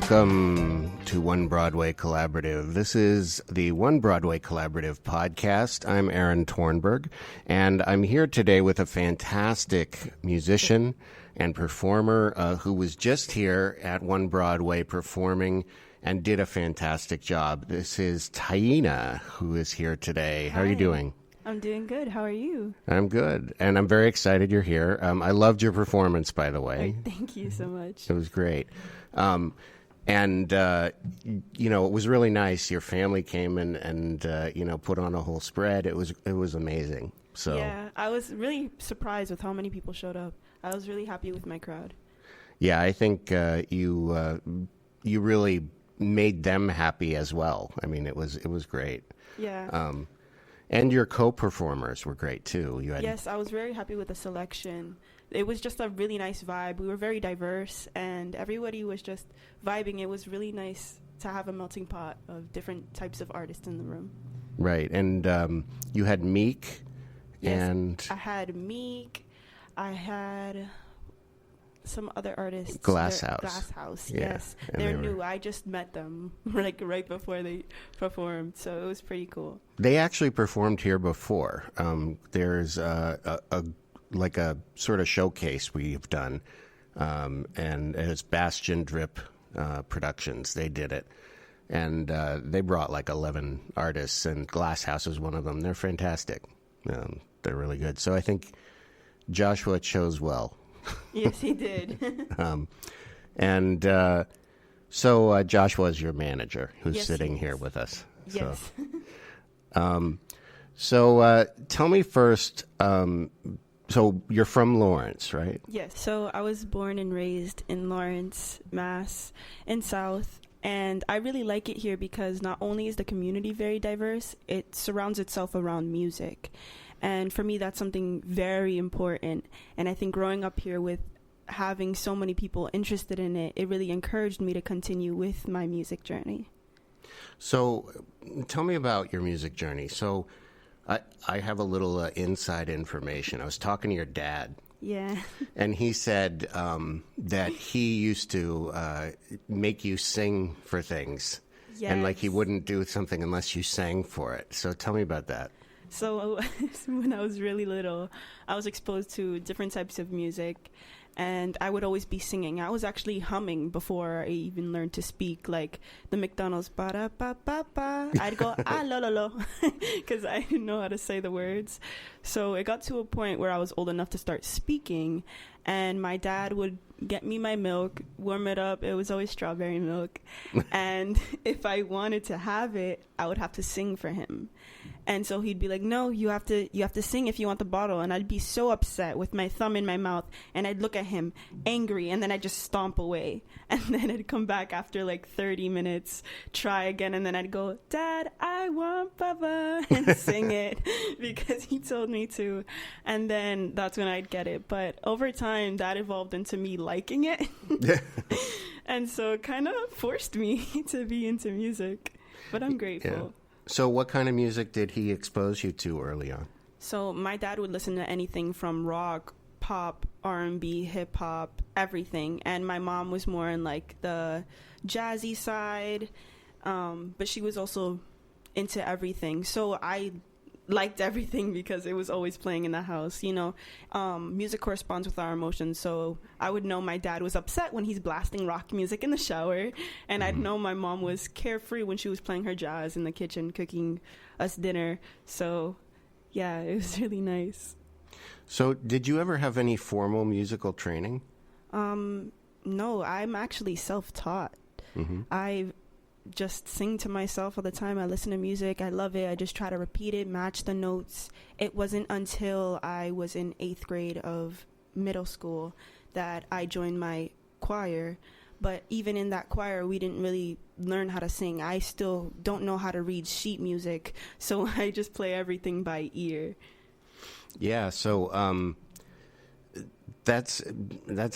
Welcome to One Broadway Collaborative. This is the One Broadway Collaborative podcast. I'm Aaron Tornberg, and I'm here today with a fantastic musician and performer who was just here at One Broadway performing and did a fantastic job. This is Taina, who is here today. How are you doing? I'm doing good. How are you? I'm good, and I'm very excited you're here. I loved your performance, by the way. Thank you so much. It was great. It was really nice. Your family came and put on a whole spread. It was amazing. So yeah, I was really surprised with how many people showed up. I was really happy with my crowd. Yeah, I think you really made them happy as well. I mean, it was great. Yeah. And your co-performers were great too. Yes, I was very happy with the selection. It was just a really nice vibe. We were very diverse, and everybody was just vibing. It was really nice to have a melting pot of different types of artists in the room. Right, and you had Meek, yes, and I had Meek. I had some other artists. Glass House, yeah, yes. They're new. I just met them right before they performed, so it was pretty cool. They actually performed here before. There's a sort of showcase we've done, and it's Bastion Drip Productions. They did it, and they brought like 11 artists, and Glass House is one of them. They're fantastic. They're really good. So I think Joshua chose well. Yes, he did. So Joshua is your manager who's yes, sitting here with us. Yes. So tell me first, so you're from Lawrence, right? Yes. So I was born and raised in Lawrence, Mass, in South. And I really like it here because not only is the community very diverse, it surrounds itself around music. And for me, that's something very important. And I think growing up here with having so many people interested in it, it really encouraged me to continue with my music journey. So tell me about your music journey. So I have a little inside information. I was talking to your dad. Yeah. And he said that he used to make you sing for things. Yes. And like he wouldn't do something unless you sang for it. So tell me about that. So when I was really little, I was exposed to different types of music, and I would always be singing. I was actually humming before I even learned to speak, like the McDonald's ba-da-ba-ba-ba. I'd go, lo, because I didn't know how to say the words. So it got to a point where I was old enough to start speaking, and my dad would get me my milk, warm it up. It was always strawberry milk. And if I wanted to have it, I would have to sing for him. And so he'd be like, no, you have to sing if you want the bottle. And I'd be so upset with my thumb in my mouth. And I'd look at him angry. And then I'd just stomp away. And then I'd come back after like 30 minutes, try again. And then I'd go, Dad, I want Baba, and sing it because he told me to. And then that's when I'd get it. But over time, that evolved into me liking it. And so it kind of forced me to be into music. But I'm grateful. Yeah. So what kind of music did he expose you to early on? So my dad would listen to anything from rock, pop, R&B, hip hop, everything. And my mom was more in like the jazzy side, but she was also into everything. So I liked everything because it was always playing in the house. You know, music corresponds with our emotions. So I would know my dad was upset when he's blasting rock music in the shower, and I'd know my mom was carefree when she was playing her jazz in the kitchen, cooking us dinner. So yeah, it was really nice. So did you ever have any formal musical training? No, I'm actually self-taught. Mm-hmm. I just sing to myself all the time. I listen to music. I love it. I just try to repeat it, match the notes. It wasn't until I was in 8th grade of middle school that I joined my choir. But even in that choir, we didn't really learn how to sing. I still don't know how to read sheet music, so I just play everything by ear. Yeah, so that's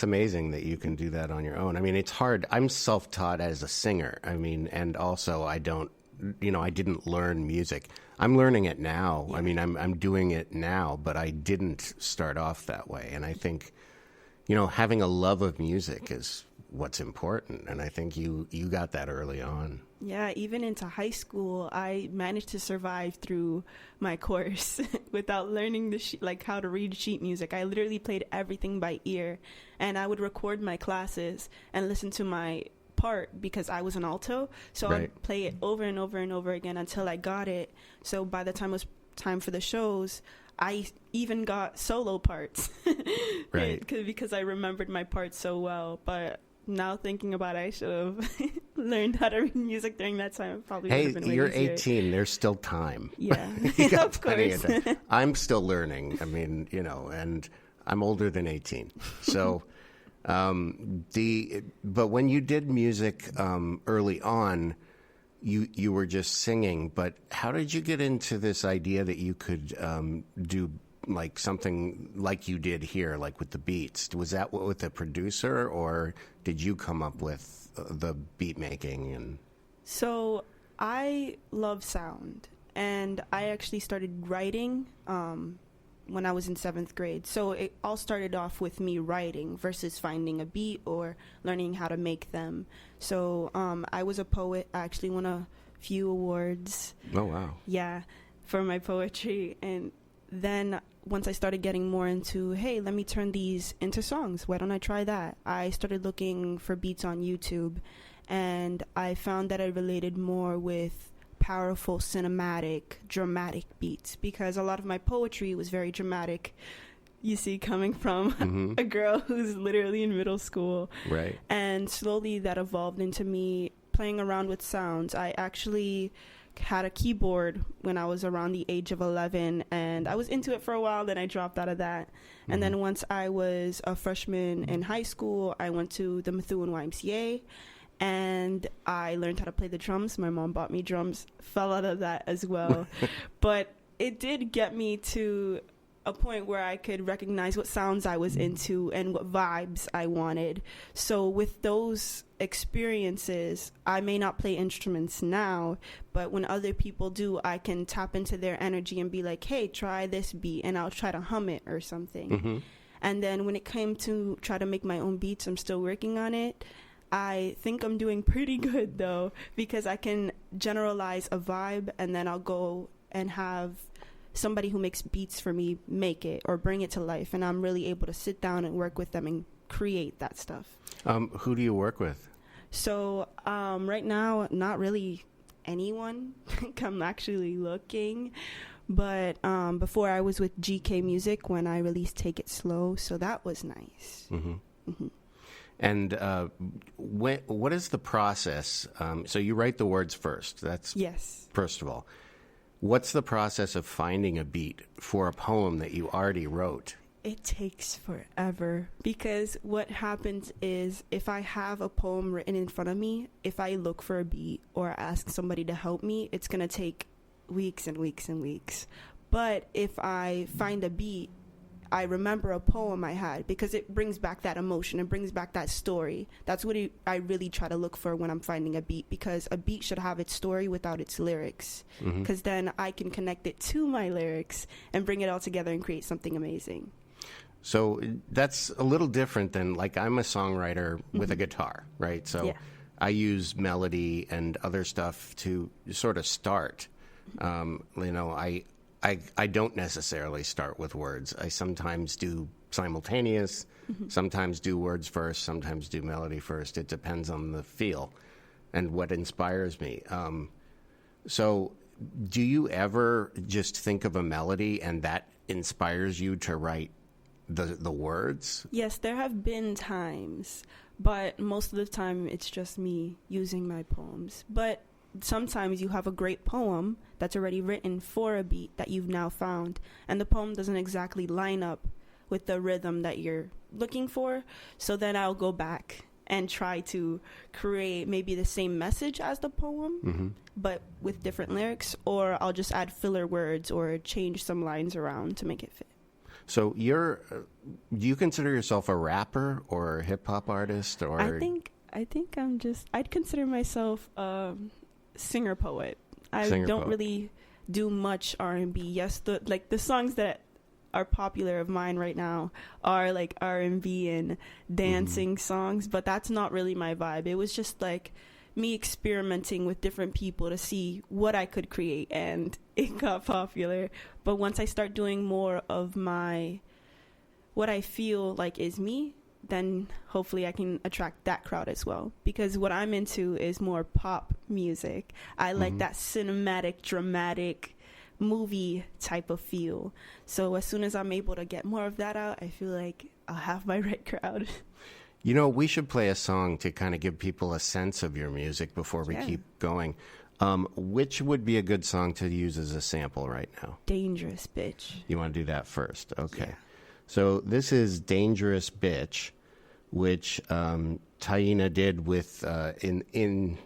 amazing that you can do that on your own. I mean, it's hard. I'm self-taught as a singer. I mean, and also I didn't learn music. I'm learning it now. Yeah. I mean, I'm doing it now, but I didn't start off that way. And I think, having a love of music is what's important. And I think you got that early on. Yeah, even into high school, I managed to survive through my course without learning like how to read sheet music. I literally played everything by ear, and I would record my classes and listen to my part because I was an alto. So Right. I'd play it over and over and over again until I got it. So by the time it was time for the shows, I even got solo parts. Right. Because I remembered my parts so well. But now thinking about it, I should have learned how to read music during that time. It probably would have been way You're easier. 18. There's still time. Yeah, You got of plenty course. of time. I'm still learning. I mean, and I'm older than 18. So, but when you did music early on, you were just singing. But how did you get into this idea that you could do like something like you did here, like with the beats? Was that with a producer, or did you come up with the beat making? And So I love sound, and I actually started writing when I was in 7th grade. So it all started off with me writing versus finding a beat or learning how to make them. So I was a poet. I actually won a few awards. oh wow, Yeah, for my poetry. And then once I started getting more into, hey, let me turn these into songs. Why don't I try that? I started looking for beats on YouTube, and I found that I related more with powerful, cinematic, dramatic beats, because a lot of my poetry was very dramatic. You see, coming from a girl who's literally in middle school. right? And slowly that evolved into me playing around with sounds. I actually had a keyboard when I was around the age of 11, and I was into it for a while, then I dropped out of that. And then once I was a freshman in high school, I went to the Methuen YMCA, and I learned how to play the drums. My mom bought me drums, fell out of that as well. But it did get me to a point where I could recognize what sounds I was into and what vibes I wanted. So with those experiences, I may not play instruments now, but when other people do, I can tap into their energy and be like, hey, try this beat, and I'll try to hum it or something. And then when it came to try to make my own beats, I'm still working on it. I think I'm doing pretty good though, because I can generalize a vibe, and then I'll go and have somebody who makes beats for me make it or bring it to life, and I'm really able to sit down and work with them and create that stuff. Who do you work with? So right now, not really anyone. I'm actually looking, but before I was with GK Music when I released Take It Slow, so that was nice. And what is the process? So you write the words first. That's Yes. first of all. What's the process of finding a beat for a poem that you already wrote? It takes forever, because what happens is if I have a poem written in front of me, if I look for a beat or ask somebody to help me, it's going to take weeks and weeks and weeks. But if I find a beat, I remember a poem I had, because it brings back that emotion, it brings back that story. That's what I really try to look for when I'm finding a beat, because a beat should have its story without its lyrics, because then I can connect it to my lyrics and bring it all together and create something amazing. So that's a little different than, like, I'm a songwriter with a guitar, right? So Yeah. I use melody and other stuff to sort of start. I don't necessarily start with words. I sometimes do simultaneous, sometimes do words first, sometimes do melody first. It depends on the feel and what inspires me. So do you ever just think of a melody and that inspires you to write the words? Yes, there have been times, but most of the time it's just me using my poems. But sometimes you have a great poem that's already written for a beat that you've now found, and the poem doesn't exactly line up with the rhythm that you're looking for. So then I'll go back and try to create maybe the same message as the poem, but with different lyrics, or I'll just add filler words or change some lines around to make it fit. So do you consider yourself a rapper or a hip hop artist? Or I think I'd consider myself singer poet. I don't really do much R&B. Yes, the songs that are popular of mine right now are like R&B and dancing songs, but that's not really my vibe. It was just like me experimenting with different people to see what I could create, and it got popular. But once I start doing more of what I feel like is me, then hopefully I can attract that crowd as well. Because what I'm into is more pop music. I like that cinematic, dramatic movie type of feel. So as soon as I'm able to get more of that out, I feel like I'll have my right crowd. You know, we should play a song to kind of give people a sense of your music before we keep going. Which would be a good song to use as a sample right now? Dangerous Bitch. You want to do that first? Okay. Yeah. So this is Dangerous Bitch, which Taina did with in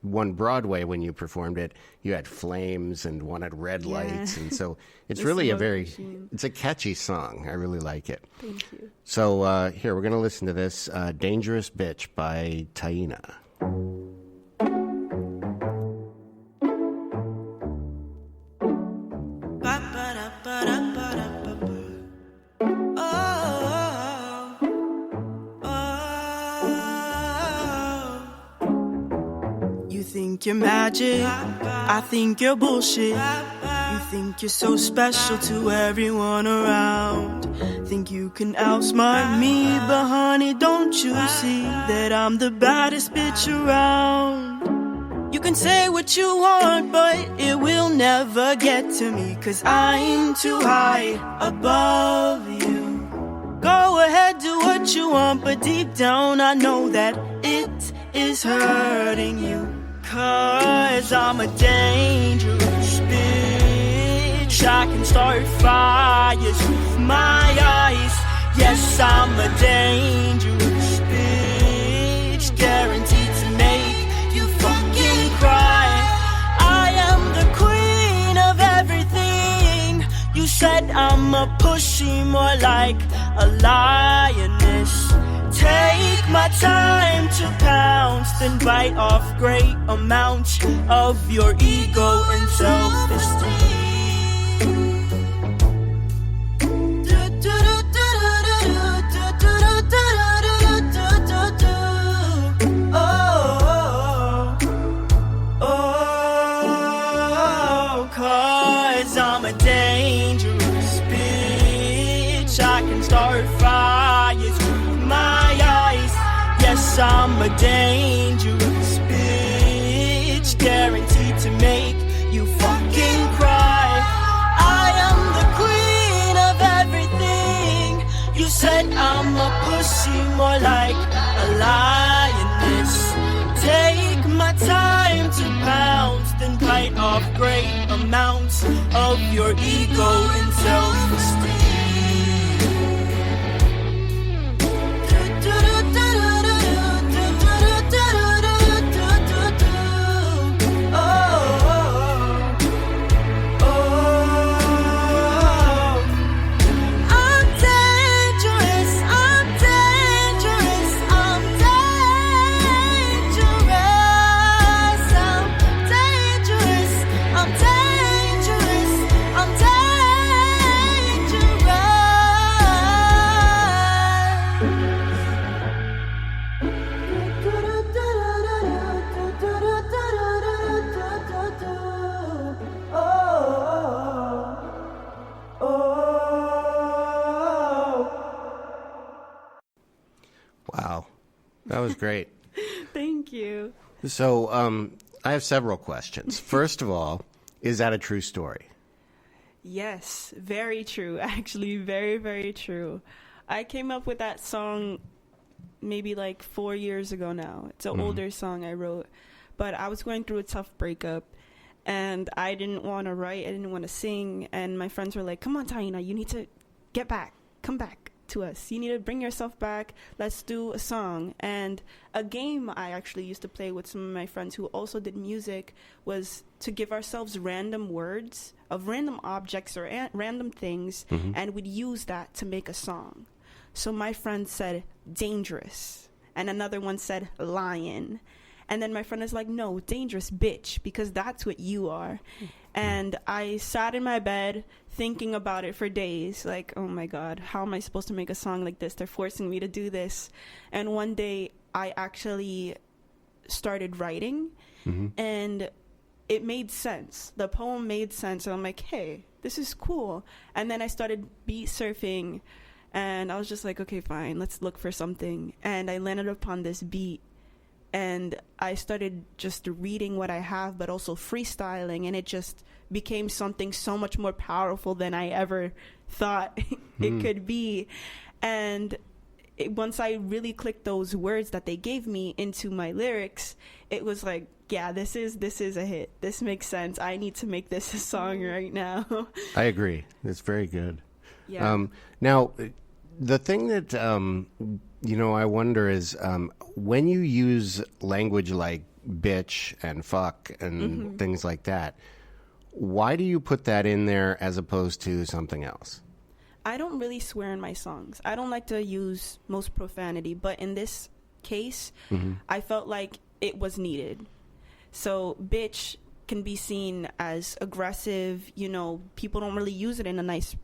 One Broadway. When you performed it, you had flames and one had red lights, and so it's really it's a catchy song. I really like it. Thank you. So here, we're going to listen to this Dangerous Bitch by Taina. Think you're magic, I think you're bullshit. You think you're so special to everyone around. Think you can outsmart me, but honey, don't you see that I'm the baddest bitch around? You can say what you want, but it will never get to me, 'cause I'm too high above you. Go ahead, do what you want, but deep down I know that it is hurting you. 'Cause I'm a dangerous bitch. I can start fires with my eyes. Yes, I'm a dangerous bitch, guaranteed to make you fucking cry. I am the queen of everything. You said I'm a pushy, more like a lioness. Take my time to pounce, then bite off great amounts of your ego and self-esteem. Oh, 'cause I'm a dangerous bitch. I can start fires with my eyes. Yes, I'm a dangerous bitch, guaranteed to make you fucking cry. I am the queen of everything. You said I'm a pussy, more like a lioness. Take my time to pounce, then bite off great amounts of your ego and self-esteem. Wow, that was great. Thank you. So I have several questions. First of all, is that a true story? Yes, very true. Actually, very, very true. I came up with that song maybe like 4 years ago now. It's an older song I wrote, but I was going through a tough breakup, and I didn't want to write, I didn't want to sing, and my friends were like, come on, Taina, you need to get back, come back to us. You need to bring yourself back. Let's do a song. And a game I actually used to play with some of my friends who also did music was to give ourselves random words of random objects or random things, and we'd use that to make a song. So my friend said dangerous, and another one said lion. And then my friend is like, no, dangerous bitch, because that's what you are. And I sat in my bed thinking about it for days, like, oh my God, how am I supposed to make a song like this? They're forcing me to do this. And one day I actually started writing, and it made sense. The poem made sense. And I'm like, hey, this is cool. And then I started beat surfing, and I was just like, okay, fine, let's look for something. And I landed upon this beat, and I started just reading what I have, but also freestyling, and it just became something so much more powerful than I ever thought it could be. And once I really clicked those words that they gave me into my lyrics, it was like, yeah, this is a hit. This makes sense. I need to make this a song right now. I agree. It's very good. Yeah. Now, the thing that I wonder is when you use language like bitch and fuck and things like that, why do you put that in there as opposed to something else? I don't really swear in my songs. I don't like to use most profanity, but in this case, I felt like it was needed. So bitch can be seen as aggressive, people don't really use it in a nice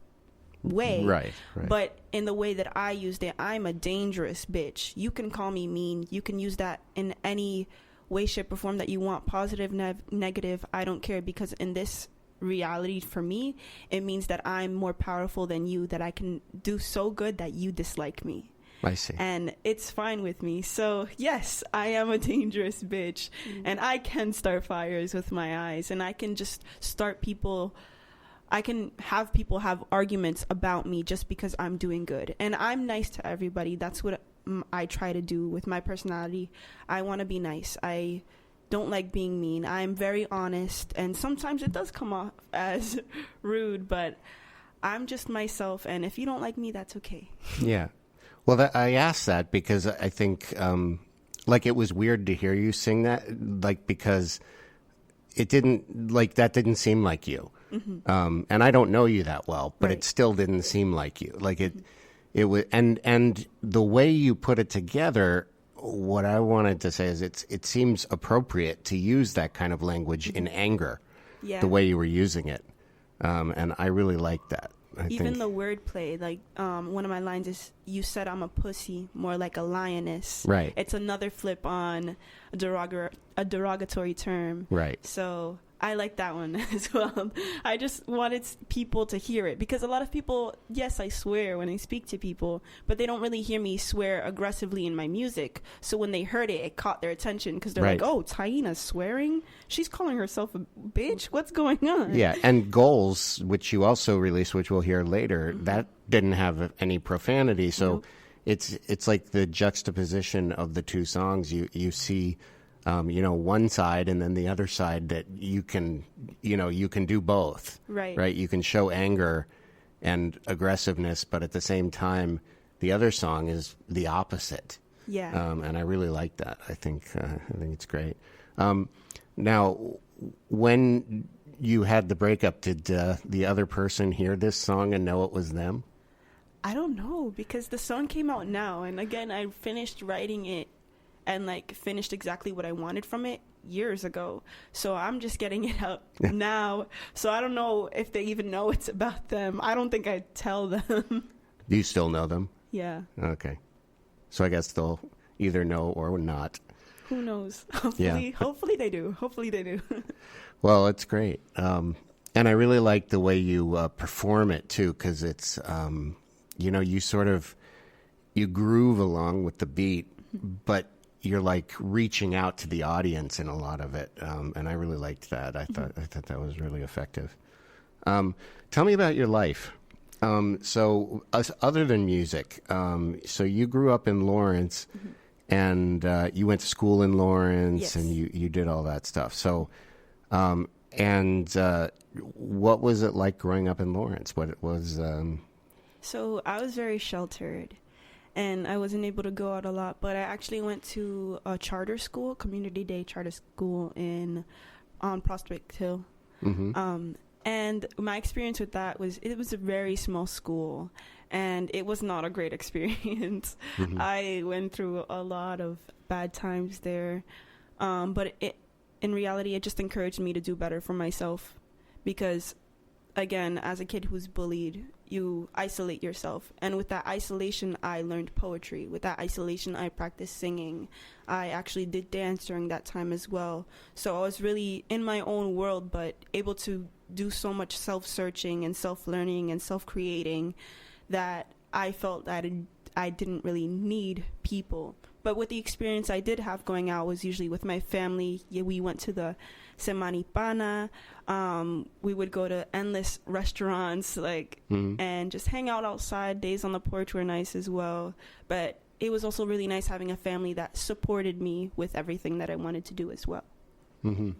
way. Right. But in the way that I used it, I'm a dangerous bitch. You can call me mean. You can use that in any way, shape, or form that you want, positive, negative. I don't care, because in this reality for me, it means that I'm more powerful than you, that I can do so good that you dislike me. I see. And it's fine with me. So yes, I am a dangerous bitch, and I can start fires with my eyes, and I can just start people. I can have people have arguments about me just because I'm doing good, and I'm nice to everybody. That's what I try to do with my personality. I want to be nice. I don't like being mean. I'm very honest, and sometimes it does come off as rude, but I'm just myself, and if you don't like me, that's okay. Yeah. Well, I asked that because I think, it was weird to hear you sing that, because it didn't, that didn't seem like you. And I don't know you that well, but Right. it still didn't seem like you. It was, and the way you put it together, what I wanted to say is it seems appropriate to use that kind of language in anger, Yeah. the way you were using it. And I really like that. Even the wordplay, one of my lines is, you said I'm a pussy, more like a lioness. Right. It's another flip on a derogatory term. Right. So I like that one as well. I just wanted people to hear it, because a lot of people, yes, I swear when I speak to people, but they don't really hear me swear aggressively in my music. So when they heard it, it caught their attention, because they're Right. like, oh, Taina's swearing? She's calling herself a bitch? What's going on? Yeah, and Goals, which you also released, which we'll hear later, that didn't have any profanity. So it's like the juxtaposition of the two songs. You see, one side and then the other side that you can do both. Right. Right. You can show anger and aggressiveness, but at the same time, the other song is the opposite. Yeah. And I really like that. I think it's great. Now, when you had the breakup, did the other person hear this song and know it was them? I don't know, because the song came out now, and again, I finished writing it and finished exactly what I wanted from it years ago. So I'm just getting it out now. So I don't know if they even know it's about them. I don't think I'd tell them. Do you still know them? Yeah. Okay. So I guess they'll either know or not. Who knows? Hopefully they do. Well, it's great. And I really like the way you perform it too, because it's, you groove along with the beat, but you're reaching out to the audience in a lot of it. And I really liked that. I thought that was really effective. Tell me about your life. So other than music, so you grew up in Lawrence, and you went to school in Lawrence, Yes. and you did all that stuff. So, what was it like growing up in Lawrence? What it was? So I was very sheltered, and I wasn't able to go out a lot, but I actually went to a charter school, community day charter school on Prospect Hill. And my experience with that was, it was a very small school, and it was not a great experience. I went through a lot of bad times there, but in reality, it just encouraged me to do better for myself, because, again, as a kid who's bullied, you isolate yourself. And with that isolation, I learned poetry. With that isolation, I practiced singing. I actually did dance during that time as well. So I was really in my own world, but able to do so much self-searching and self-learning and self-creating that I felt that I didn't really need people. But with the experience I did have going out was usually with my family. Yeah, we went to the Semanipana. We would go to endless restaurants, and just hang out outside. Days on the porch were nice as well. But it was also really nice having a family that supported me with everything that I wanted to do as well. Mm-hmm.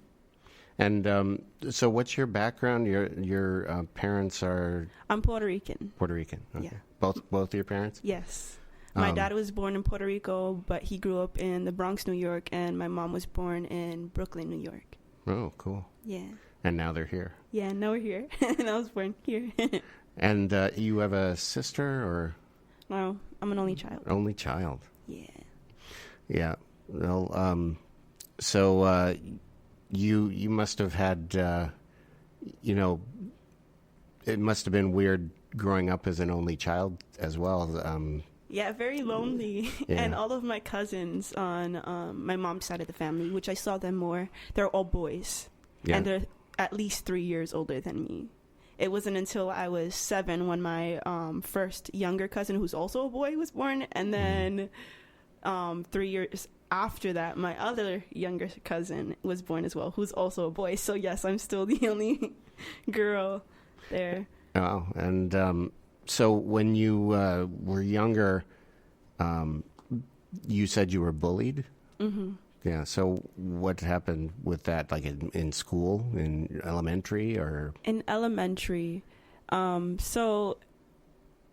And so what's your background? Your parents are... I'm Puerto Rican. Puerto Rican, okay. Yeah. Both your parents? Yes. My dad was born in Puerto Rico, but he grew up in the Bronx, New York, and my mom was born in Brooklyn, New York. Oh, cool. Yeah. And now they're here. Yeah, now we're here. And I was born here. And you have a sister, or? No, I'm an only child. Only child. Yeah. Yeah. Well, so you must have had, it must have been weird growing up as an only child as well. Yeah, very lonely. Yeah. And all of my cousins on my mom's side of the family, which I saw them more, they're all boys. Yeah. And they're at least 3 years older than me. It wasn't until I was 7 when my first younger cousin, who's also a boy, was born. And then 3 years after that, my other younger cousin was born as well, who's also a boy. So, yes, I'm still the only girl there. Oh, and so when you were younger, you said you were bullied? Mm-hmm. Yeah, so what happened with that, like in school, in elementary, or? In elementary. So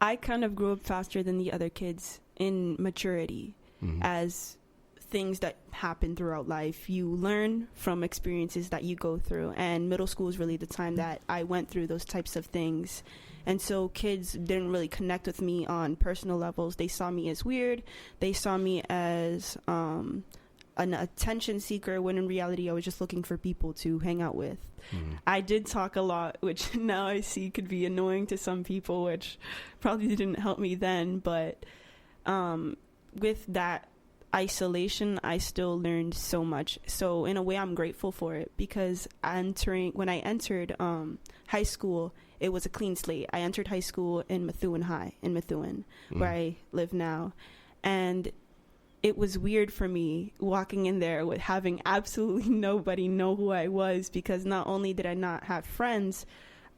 I kind of grew up faster than the other kids in maturity. Mm-hmm. As things that happen throughout life, you learn from experiences that you go through. And middle school is really the time that I went through those types of things. And so kids didn't really connect with me on personal levels. They saw me as weird. They saw me as an attention seeker, when in reality I was just looking for people to hang out with. Mm-hmm. I did talk a lot, which now I see could be annoying to some people, which probably didn't help me then. But with that isolation, I still learned so much. So in a way, I'm grateful for it, because when I entered high school, it was a clean slate. I entered high school in Methuen High, where I live now. And it was weird for me walking in there with having absolutely nobody know who I was, because not only did I not have friends,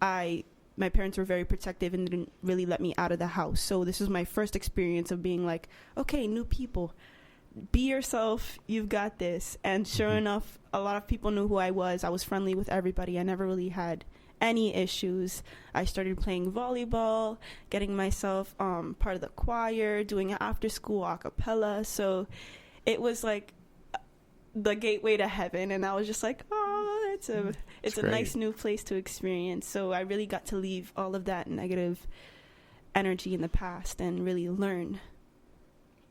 my parents were very protective and didn't really let me out of the house. So this was my first experience of being like, okay, new people, be yourself, you've got this. And sure enough, a lot of people knew who I was. I was friendly with everybody. I never really had any issues. I started playing volleyball, getting myself part of the choir, doing an after school a cappella. So it was like the gateway to heaven, and I was just like, oh, it's a nice new place to experience. So I really got to leave all of that negative energy in the past and really learn.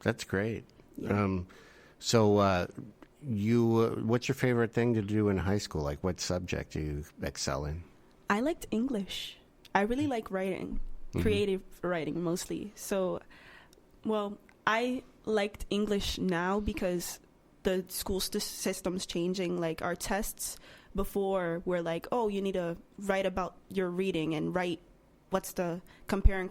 That's great. Yeah. So what's your favorite thing to do in high school? Like, what subject do you excel in? I liked English. I really like writing, creative writing mostly. So, well, I liked English now because the school system's changing. Like, our tests before were like, oh, you need to write about your reading and write what's the compare and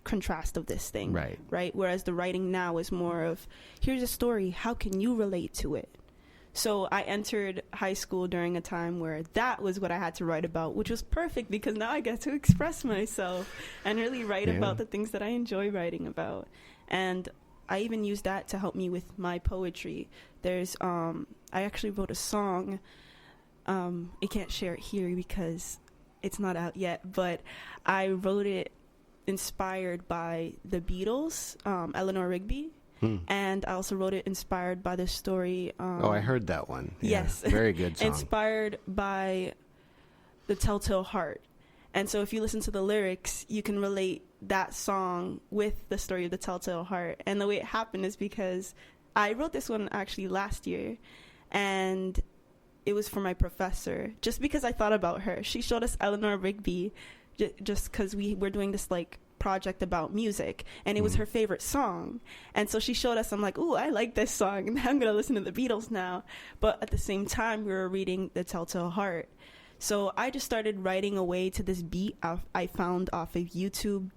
contrast of this thing. Right? Whereas the writing now is more of, here's a story, how can you relate to it? So I entered high school during a time where that was what I had to write about, which was perfect because now I get to express myself and really write about the things that I enjoy writing about. And I even use that to help me with my poetry. There's, I actually wrote a song. I can't share it here because it's not out yet, but I wrote it inspired by the Beatles, Eleanor Rigby. And I also wrote it inspired by the story. I heard that one. Yeah, yes. Very good song. Inspired by The Telltale Heart. And so if you listen to the lyrics, you can relate that song with the story of The Telltale Heart. And the way it happened is because I wrote this one actually last year. And it was for my professor, just because I thought about her. She showed us Eleanor Rigby just because we were doing this like project about music, and it was her favorite song. And so she showed us, I'm like, ooh, I like this song, and I'm gonna listen to the Beatles now. But at the same time, we were reading The Telltale Heart. So I just started writing away to this beat I found off of YouTube.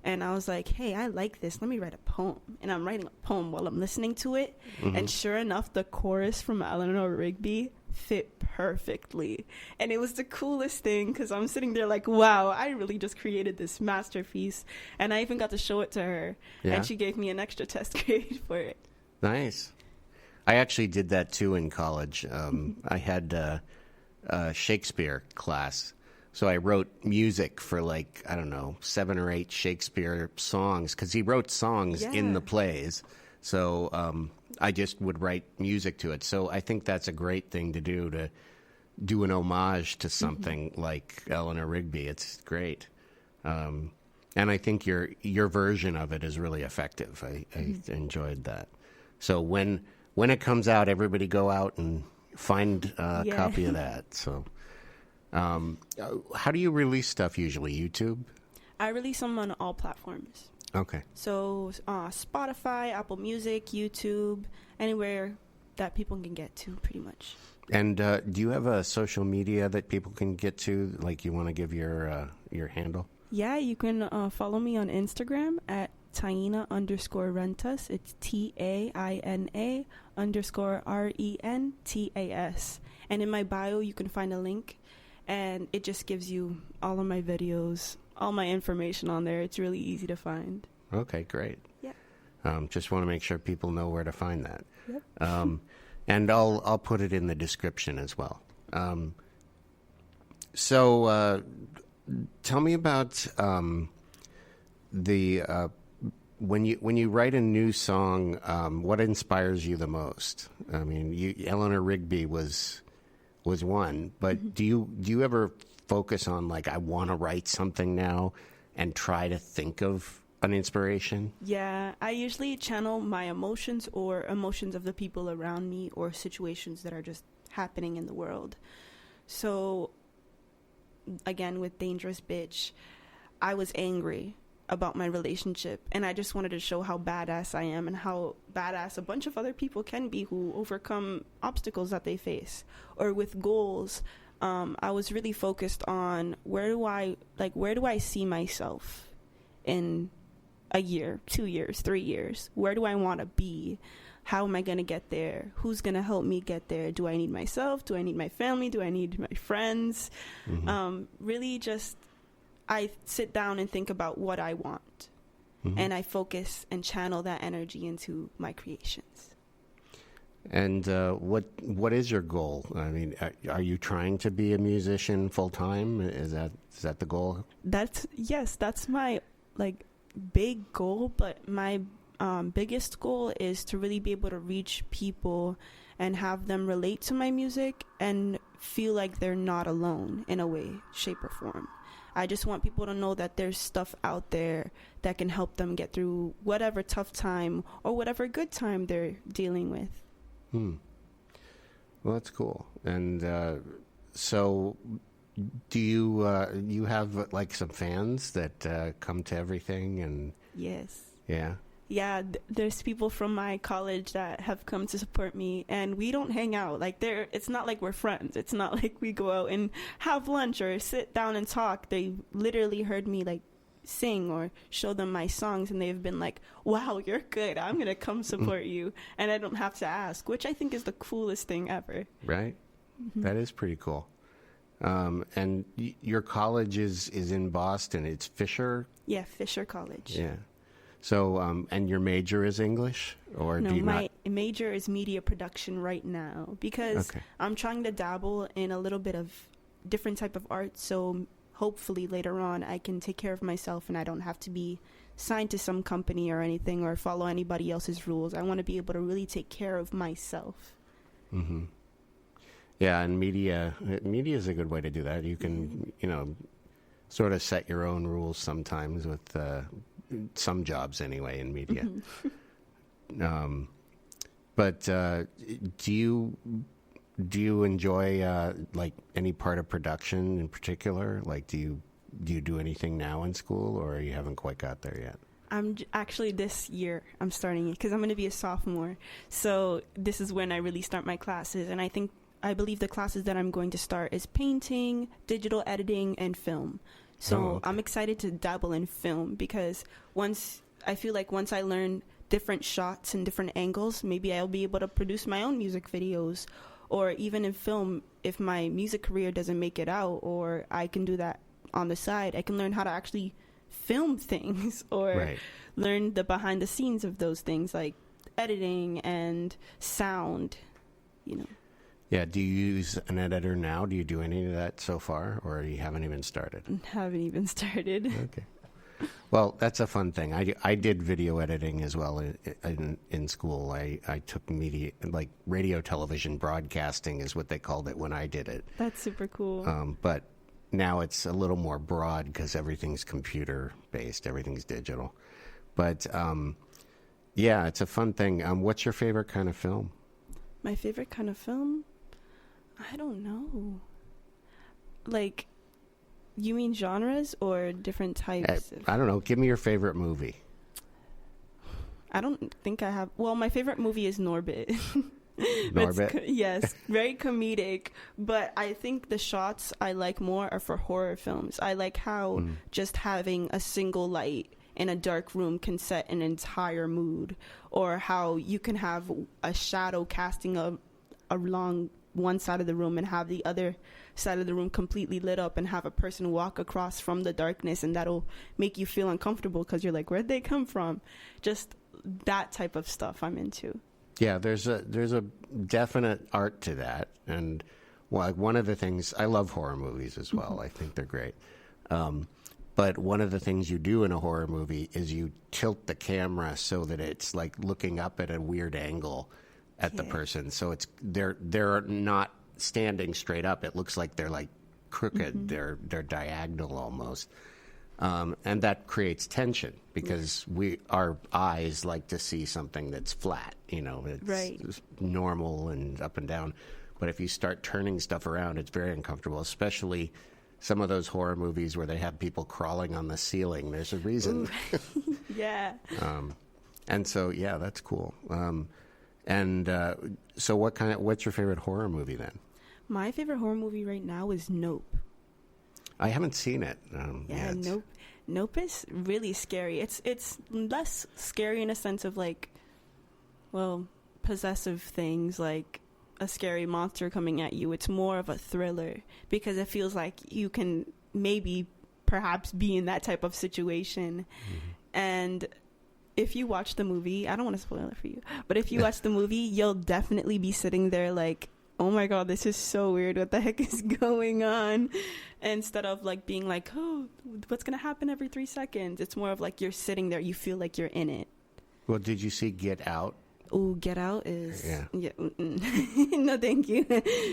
And I was like, hey, I like this. Let me write a poem. And I'm writing a poem while I'm listening to it. And sure enough, the chorus from Eleanor Rigby fit perfectly. And it was the coolest thing because I'm sitting there like, wow, I really just created this masterpiece. And I even got to show it to her. Yeah. And she gave me an extra test grade for it. Nice. I actually did that too in college. I had a Shakespeare class. So I wrote music for like, I don't know, 7 or 8 Shakespeare songs because he wrote songs in the plays. So I just would write music to it. So I think that's a great thing to do an homage to something like Eleanor Rigby. It's great. And I think your version of it is really effective. I enjoyed that. So when it comes out, everybody go out and find a copy of that. So how do you release stuff usually? YouTube? I release them on all platforms. Okay. So Spotify, Apple Music, YouTube, anywhere that people can get to, pretty much. And do you have a social media that people can get to? Like, you want to give your handle? Yeah, you can follow me on Instagram at Taina_Rentas. It's TAINA_RENTAS. And in my bio, you can find a link, and it just gives you all of my videos, all my information on there. It's really easy to find. Okay, great. Yeah. Just want to make sure people know where to find that. Yep. And I'll put it in the description as well. So tell me about when you write a new song, what inspires you the most? I mean, Eleanor Rigby was one, but do you ever focus on like, I want to write something now and try to think of an inspiration? Yeah, I usually channel my emotions or emotions of the people around me or situations that are just happening in the world. So again, with Dangerous Bitch, I was angry about my relationship, and I just wanted to show how badass I am and how badass a bunch of other people can be who overcome obstacles that they face. Or with goals, I was really focused on where do I see myself in a year, 2 years, 3 years? Where do I want to be? How am I going to get there? Who's going to help me get there? Do I need myself? Do I need my family? Do I need my friends? Really just, I sit down and think about what I want. And I focus and channel that energy into my creations. And what is your goal? I mean, are you trying to be a musician full time? Is that the goal? That's my big goal, but my biggest goal is to really be able to reach people and have them relate to my music and feel like they're not alone in a way, shape, or form. I just want people to know that there's stuff out there that can help them get through whatever tough time or whatever good time they're dealing with. Well, that's cool. And so do you have like some fans that come to everything? And Yes. Yeah, there's people from my college that have come to support me, and we don't hang out. It's not like we're friends. It's not like we go out and have lunch or sit down and talk. They literally heard me sing or show them my songs, and they've been like, wow, you're good. I'm going to come support you. And I don't have to ask, which I think is the coolest thing ever. Right. That is pretty cool. And your college is in Boston. It's Fisher? Yeah, Fisher College. Yeah. So, and your major is English, or no? Do you my major is media production right now because I'm trying to dabble in a little bit of different type of art. So hopefully later on I can take care of myself and I don't have to be signed to some company or anything or follow anybody else's rules. I want to be able to really take care of myself. Yeah, and media is a good way to do that. You can, sort of set your own rules sometimes with some jobs anyway in media. Mm-hmm. But do do you enjoy like any part of production in particular? Like, do you do anything now in school, or you haven't quite got there yet? Actually this year I'm starting it because I'm going to be a sophomore. So this is when I really start my classes, and I believe the classes that I'm going to start is painting, digital editing, and film. So I'm excited to dabble in film because I feel like once I learn different shots and different angles, maybe I'll be able to produce my own music videos, or even in film, if my music career doesn't make it out, or I can do that on the side, I can learn how to actually film things or learn the behind the scenes of those things, like editing and sound, Yeah, do you use an editor now? Do you do any of that so far, or you haven't even started? Haven't even started. Okay. Well, that's a fun thing. I did video editing as well in school. I took media, like radio, television, broadcasting is what they called it when I did it. That's super cool. But now it's a little more broad because everything's computer-based, everything's digital. But, yeah, it's a fun thing. What's your favorite kind of film? My favorite kind of film? I don't know. Like, you mean genres or different types? I don't know. Give me your favorite movie. I don't think I have. Well, my favorite movie is Norbit. Norbit? Yes, very comedic. But I think the shots I like more are for horror films. I like how just having a single light in a dark room can set an entire mood, or how you can have a shadow casting along one side of the room and have the other side of the room completely lit up and have a person walk across from the darkness, and that'll make you feel uncomfortable because you're like, where'd they come from? Just that type of stuff I'm into. Yeah, there's a definite art to that, and one of the things, I love horror movies as well. I think they're great. But one of the things you do in a horror movie is you tilt the camera so that it's like looking up at a weird angle at the person. So they're not standing straight up. It looks like they're like crooked. They're diagonal almost. And that creates tension because our eyes like to see something that's flat, it's normal and up and down. But if you start turning stuff around, it's very uncomfortable, especially some of those horror movies where they have people crawling on the ceiling. There's a reason. Yeah. And so, yeah, that's cool. So what's your favorite horror movie then? My favorite horror movie right now is Nope. I haven't seen it. Yeah, Nope. Nope is really scary. It's less scary in a sense of like, well, possessive things like a scary monster coming at you. It's more of a thriller because it feels like you can maybe perhaps be in that type of situation. And if you watch the movie, I don't want to spoil it for you, but if you watch the movie, you'll definitely be sitting there like, oh my God, this is so weird. What the heck is going on? Instead of like being like, oh, what's going to happen every 3 seconds? It's more of like you're sitting there. You feel like you're in it. Well, did you see Get Out? Oh, Get Out is... Yeah. No, thank you.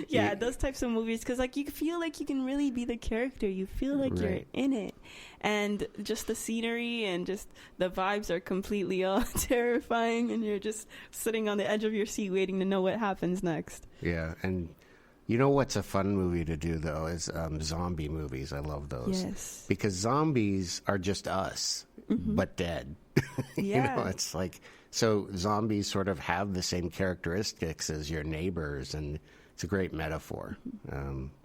Yeah, those types of movies. Because like you feel like you can really be the character. You feel like you're in it. And just the scenery and just the vibes are completely all terrifying. And you're just sitting on the edge of your seat waiting to know what happens next. Yeah, and you know what's a fun movie to do, though, is zombie movies. I love those. Yes. Because zombies are just us, but dead. Yeah. It's like... So zombies sort of have the same characteristics as your neighbors, and it's a great metaphor.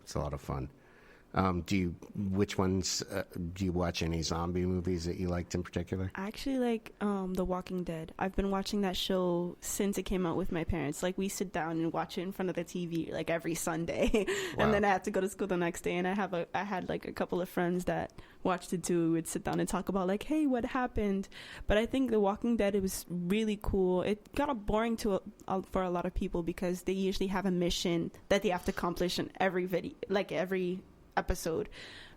It's a lot of fun. Which ones do you watch? Any zombie movies that you liked in particular? I actually like The Walking Dead. I've been watching that show since it came out with my parents. Like we sit down and watch it in front of the TV like every Sunday, and then I have to go to school the next day. And I had like a couple of friends that watched it too. We'd sit down and talk about like, hey, what happened? But I think The Walking Dead, it was really cool. It got boring for a lot of people because they usually have a mission that they have to accomplish in every video, like every episode.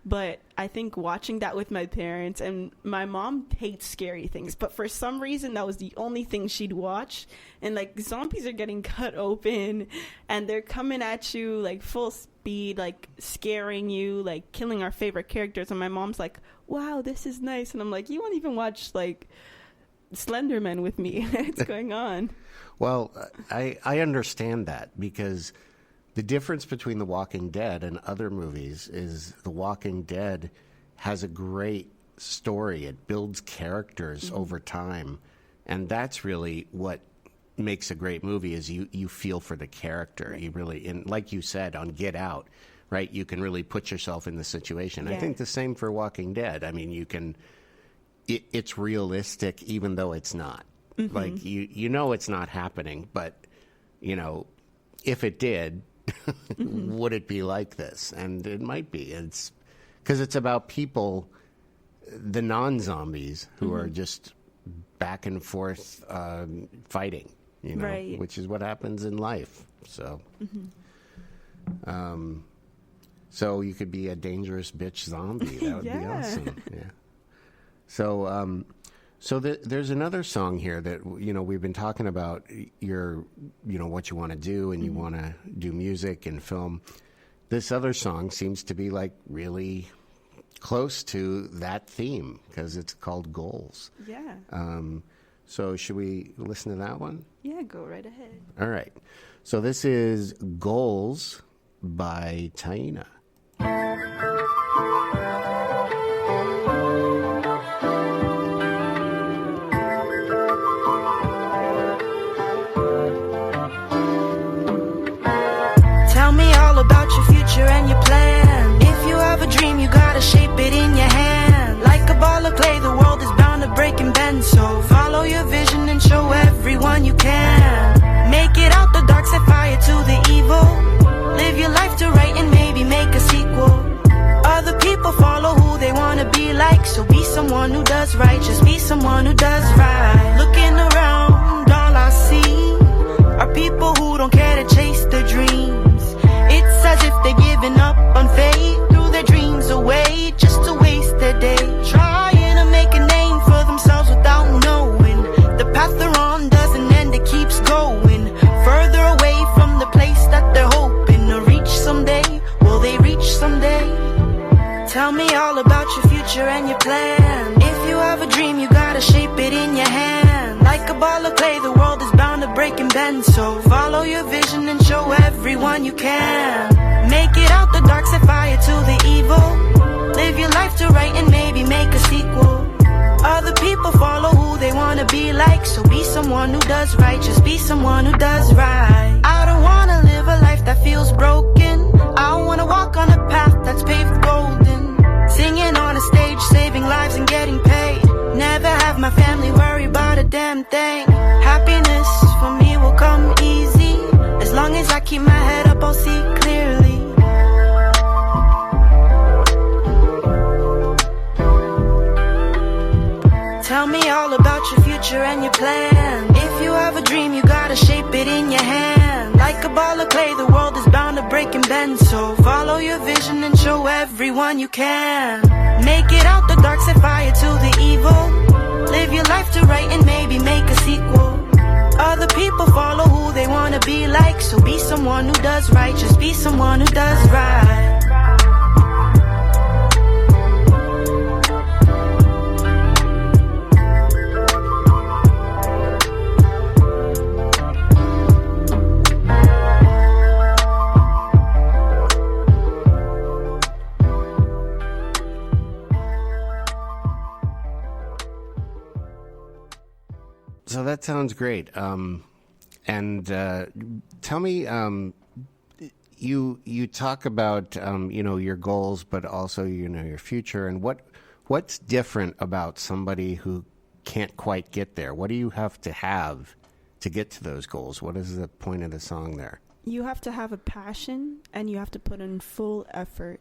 But I think watching that with my parents, and my mom hates scary things, but for some reason that was the only thing she'd watch. And like zombies are getting cut open and they're coming at you like full speed, like scaring you, like killing our favorite characters. And my mom's like, wow, this is nice. And I'm like, you won't even watch like Slenderman with me. What's going on? Well, I understand that because the difference between The Walking Dead and other movies is The Walking Dead has a great story. It builds characters over time. And that's really what makes a great movie is you feel for the character. You really, and like you said on Get Out, right? You can really put yourself in the situation. I think the same for Walking Dead. I mean, you can, it's realistic even though it's not. Like, you know it's not happening, but, you know, if it did, would it be like this? And it might be. It's because it's about people, the non-zombies, who are just back and forth fighting, you know, which is what happens in life. So, so you could be a dangerous bitch zombie. That would be awesome. Yeah. So, there's another song here that, you know, we've been talking about your, you know, what you want to do, and you want to do music and film. This other song seems to be like really close to that theme because it's called Goals. Yeah. So should we listen to that one? Yeah, go right ahead. All right. So this is Goals by Taina. Tell me all about your future and your plan. If you have a dream, you gotta shape it in your hand. Like a ball of clay, the world is bound to break and bend. So follow your vision and show everyone you can. Make it out the dark, set fire to the evil. Live your life to right and maybe make a sequel. Other people follow who they wanna be like. So be someone who does right, just be someone who does right. Looking around, all I see are people who don't care to chase their dreams. It's as if they're giving up on fate, threw their dreams away just to waste their day. Trying to make a name for themselves without knowing the path they're on doesn't end, it keeps going further away from the place that they're hoping to reach someday. Will they reach someday? Tell me all about your future and your plan. If you have a dream, you gotta shape it in your hand. Like a ball of clay, the world is bound to break and bend. So follow your vision and show everyone you can. Make it out the dark, set fire to the evil. Live your life to right and maybe make a sequel. Other people follow who they wanna be like. So be someone who does right, just be someone who does right. I don't wanna live a life that feels broken. I wanna walk on a path that's paved golden. Singing on a stage, saving lives and getting paid. Never have my family worry about a damn thing. Happiness for me will come easy. As long as I keep my head up, I'll see clearly. Tell me all about your future and your plan. If you have a dream, you gotta shape it in your hand. Like a ball of clay, the world is bound to break and bend. So follow your vision and show everyone you can. Make it out the dark, set fire to the evil. Live your life to right and maybe make a sequel. Other people follow who they wanna be like. So be someone who does right, just be someone who does right. So that sounds great. And tell me, you talk about you know, your goals, but also, you know, your future, and what's different about somebody who can't quite get there? What do you have to get to those goals? What is the point of the song there? You have to have a passion, and you have to put in full effort.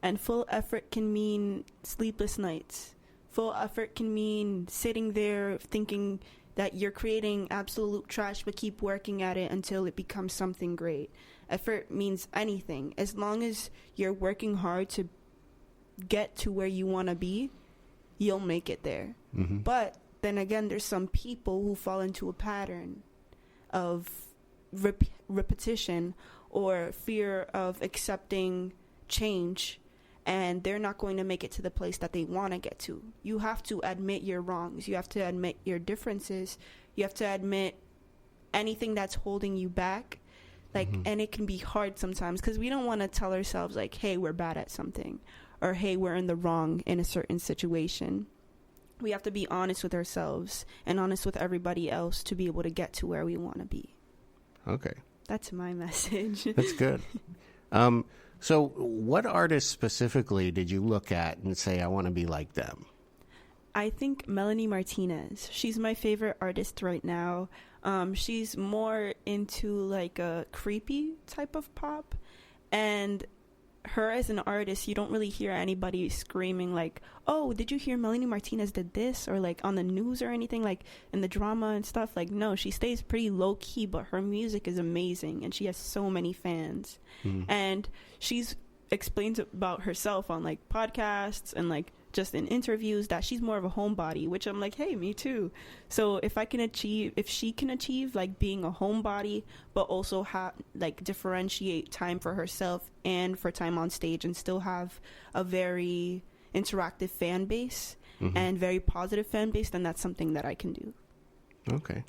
And full effort can mean sleepless nights. Full effort can mean sitting there thinking that you're creating absolute trash, but keep working at it until it becomes something great. Effort means anything. As long as you're working hard to get to where you want to be, you'll make it there. Mm-hmm. But then again, there's some people who fall into a pattern of repetition or fear of accepting change, and they're not going to make it to the place that they want to get to. You have to admit your wrongs. You have to admit your differences. You have to admit anything that's holding you back. Like, and it can be hard sometimes because we don't want to tell ourselves like, hey, we're bad at something, or hey, we're in the wrong in a certain situation. We have to be honest with ourselves and honest with everybody else to be able to get to where we want to be. Okay. That's my message. That's good. So what artists specifically did you look at and say, I want to be like them? I think Melanie Martinez. She's my favorite artist right now. She's more into like a creepy type of pop. And her as an artist, you don't really hear anybody screaming like, oh, did you hear Melanie Martinez did this? Or like on the news or anything, like in the drama and stuff. Like, no, she stays pretty low key, but her music is amazing and she has so many fans. And she's explained about herself on like podcasts and like just in interviews that she's more of a homebody, which I'm like, hey, me too. So if she can achieve like being a homebody, but also like differentiate time for herself and for time on stage and still have a very interactive fan base and very positive fan base, then that's something that I can do. Okay.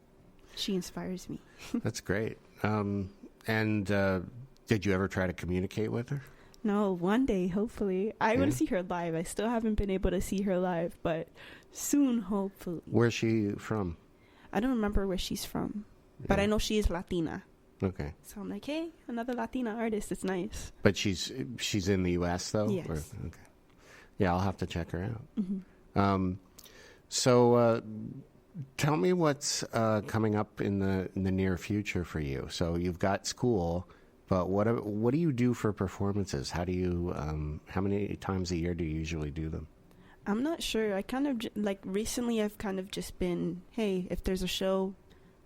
She inspires me. That's great. Did you ever try to communicate with her? No, one day, hopefully. I want to see her live. I still haven't been able to see her live, but soon, hopefully. Where's she from? I don't remember where she's from, but I know she is Latina. Okay. So I'm like, hey, another Latina artist. It's nice. But she's in the U.S. though? Yes. Okay. Yeah, I'll have to check her out. So tell me what's coming up in the near future for you. So you've got school. But what do you do for performances? How do you how many times a year do you usually do them? I'm not sure. I kind of like recently I've kind of just been, hey, if there's a show,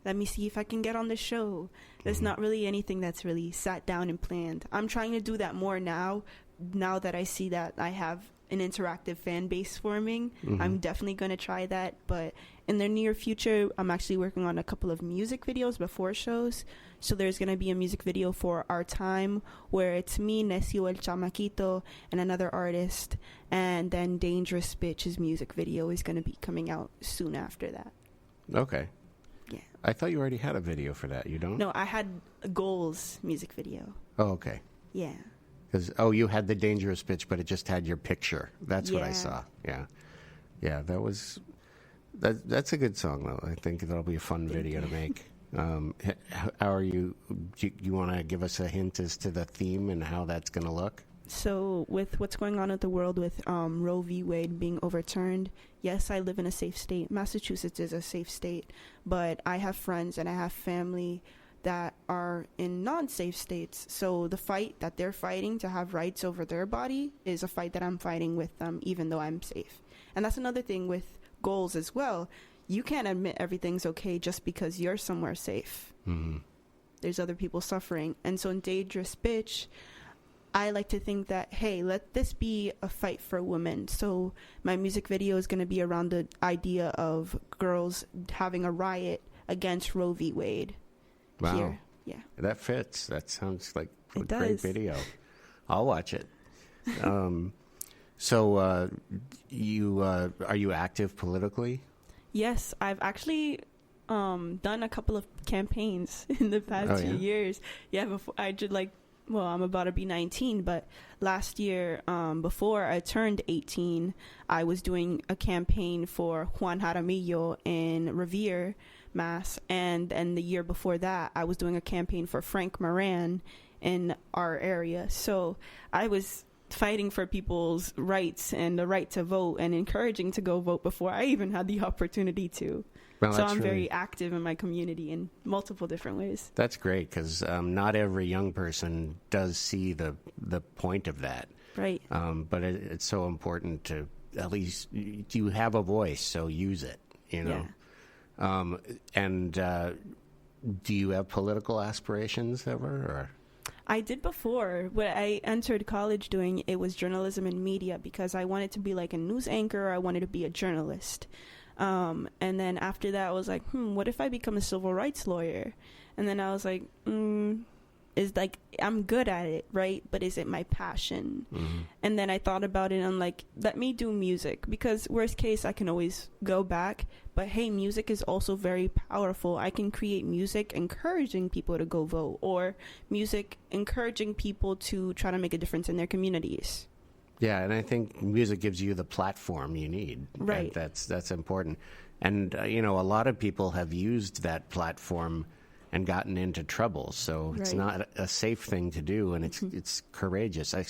let me see if I can get on the show. There's not really anything that's really sat down and planned. I'm trying to do that more now that I see that I have an interactive fan base forming. I'm definitely going to try that. But in the near future, I'm actually working on a couple of music videos before shows. So there's going to be a music video for Our Time where it's me, Necio El Chamaquito, and another artist. And then Dangerous Bitch's music video is going to be coming out soon after that. Okay. Yeah. I thought you already had a video for that. You don't? No, I had a Goals music video. Oh, okay. Yeah. Because you had the Dangerous Bitch, but it just had your picture. That's what I saw. Yeah. Yeah, that's a good song, though. I think that'll be a fun video to make. How are you? Do you want to give us a hint as to the theme and how that's going to look? So with what's going on with the world with Roe v. Wade being overturned, yes, I live in a safe state. Massachusetts is a safe state, but I have friends and I have family that are in non-safe states. So the fight that they're fighting to have rights over their body is a fight that I'm fighting with them, even though I'm safe. And that's another thing with goals as well. You can't admit everything's okay just because you're somewhere safe. There's other people suffering. And so in Dangerous Bitch, I like to think that, hey, let this be a fight for women. So my music video is going to be around the idea of girls having a riot against Roe v. Wade. Wow. Here. Yeah. That fits. That sounds like a It great does. video. I'll watch it. So are you active politically? Yes, I've actually done a couple of campaigns in the past 2 years. Yeah, before I did I'm about to be 19, but last year, before I turned 18, I was doing a campaign for Juan Jaramillo in Revere, Mass. And then the year before that, I was doing a campaign for Frank Moran in our area. So I was fighting for people's rights and the right to vote and encouraging to go vote before I even had the opportunity to. Well, so I'm very active in my community in multiple different ways. That's great because not every young person does see the point of that. Right. But it's so important to at least you have a voice, so use it, you know. Yeah. Do you have political aspirations ever? Or? I did before. What I entered college doing, it was journalism and media because I wanted to be like a news anchor. I wanted to be a journalist. And then after that, I was like, what if I become a civil rights lawyer? And then I was like, is like, I'm good at it, right? But is it my passion? Mm-hmm. And then I thought about it, and I'm like, let me do music, because worst case, I can always go back. But hey, music is also very powerful. I can create music encouraging people to go vote, or music encouraging people to try to make a difference in their communities. Yeah, and I think music gives you the platform you need. Right. And that's important. And, a lot of people have used that platform and gotten into trouble. So it's Right. not a safe thing to do, and it's courageous. I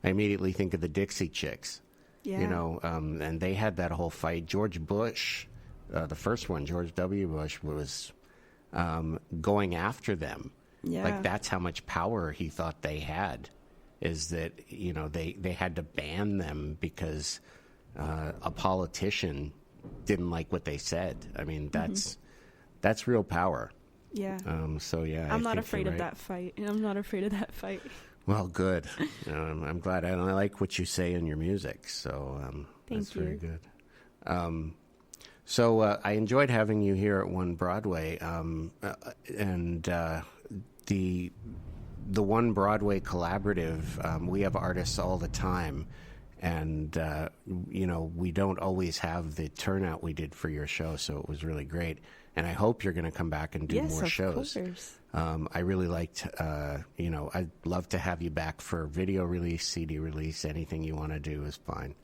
immediately think of the Dixie Chicks. Yeah. And they had that whole fight. George Bush, the first one, George W. Bush, was going after them. Yeah. Like, that's how much power he thought they had, is that, they had to ban them because a politician didn't like what they said. I mean, that's real power. Yeah. So, yeah. I'm not afraid of that fight. I'm not afraid of that fight. Well, good. I'm glad. I like what you say in your music, so that's very good. So I enjoyed having you here at One Broadway, and the One Broadway Collaborative. We have artists all the time, and we don't always have the turnout we did for your show, so it was really great. And I hope you're going to come back and do more shows. Of course. I really liked, I'd love to have you back for video release, CD release, anything you want to do is fine.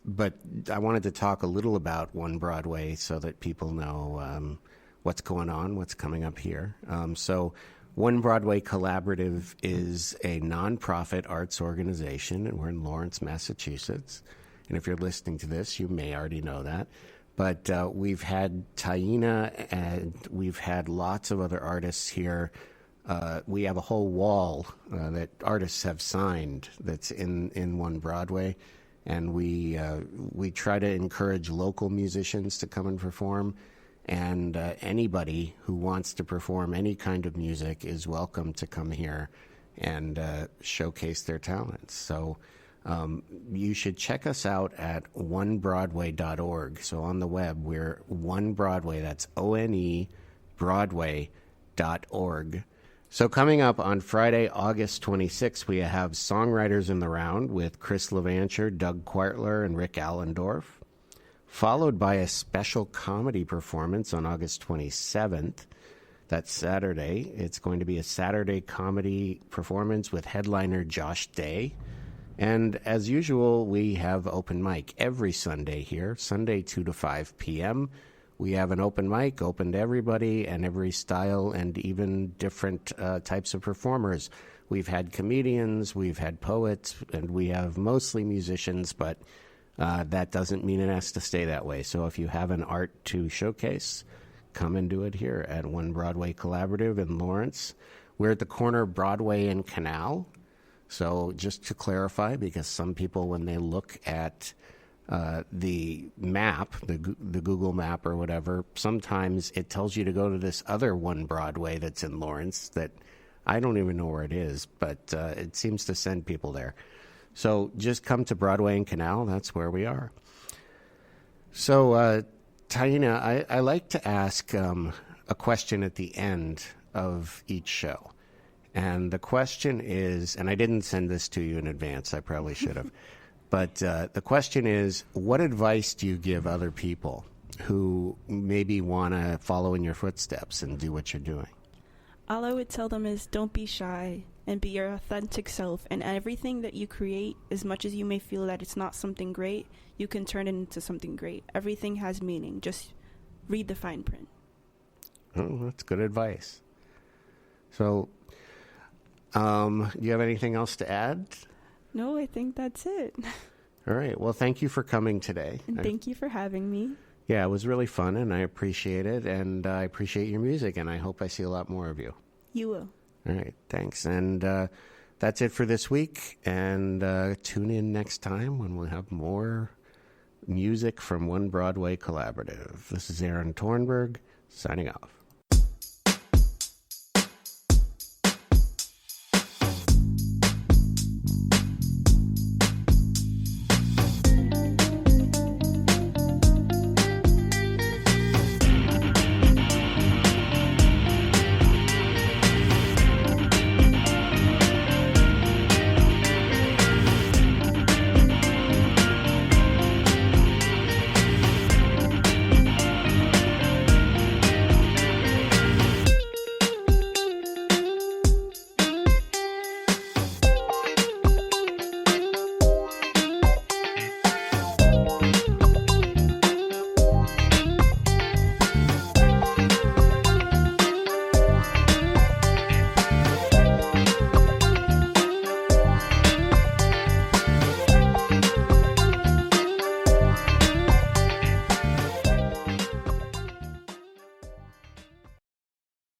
But I wanted to talk a little about One Broadway so that people know what's going on, what's coming up here. So One Broadway Collaborative is a nonprofit arts organization, and we're in Lawrence, Massachusetts. And if you're listening to this, you may already know that. But we've had Taina, and we've had lots of other artists here. We have a whole wall that artists have signed that's in One Broadway. And we try to encourage local musicians to come and perform. And anybody who wants to perform any kind of music is welcome to come here and showcase their talents. So you should check us out at onebroadway.org. So on the web, we're One Broadway. That's ONE Broadway.org. So coming up on Friday, August 26th, we have Songwriters in the Round with Chris Levancher, Doug Quartler, and Rick Allendorf, followed by a special comedy performance on August 27th. That's Saturday. It's going to be a Saturday comedy performance with headliner Josh Day. And as usual, we have open mic every Sunday here, Sunday 2 to 5 p.m. We have an open mic open to everybody and every style and even different types of performers. We've had comedians, we've had poets, and we have mostly musicians, but that doesn't mean it has to stay that way. So if you have an art to showcase, come and do it here at One Broadway Collaborative in Lawrence. We're at the corner of Broadway and Canal. So just to clarify, because some people, when they look at the map, the Google map or whatever, sometimes it tells you to go to this other One Broadway that's in Lawrence that I don't even know where it is, but it seems to send people there. So just come to Broadway and Canal. That's where we are. So, Taina, I like to ask a question at the end of each show. And the question is, and I didn't send this to you in advance, I probably should have, but the question is, what advice do you give other people who maybe want to follow in your footsteps and do what you're doing? All I would tell them is don't be shy and be your authentic self. And everything that you create, as much as you may feel that it's not something great, you can turn it into something great. Everything has meaning. Just read the fine print. Oh, that's good advice. So, do you have anything else to add? No, I think that's it. All right. Well, thank you for coming today. And thank you for having me. Yeah, it was really fun, and I appreciate it, and I appreciate your music, and I hope I see a lot more of you. You will. All right. Thanks. And that's it for this week, and tune in next time when we'll have more music from One Broadway Collaborative. This is Aaron Tornberg, signing off.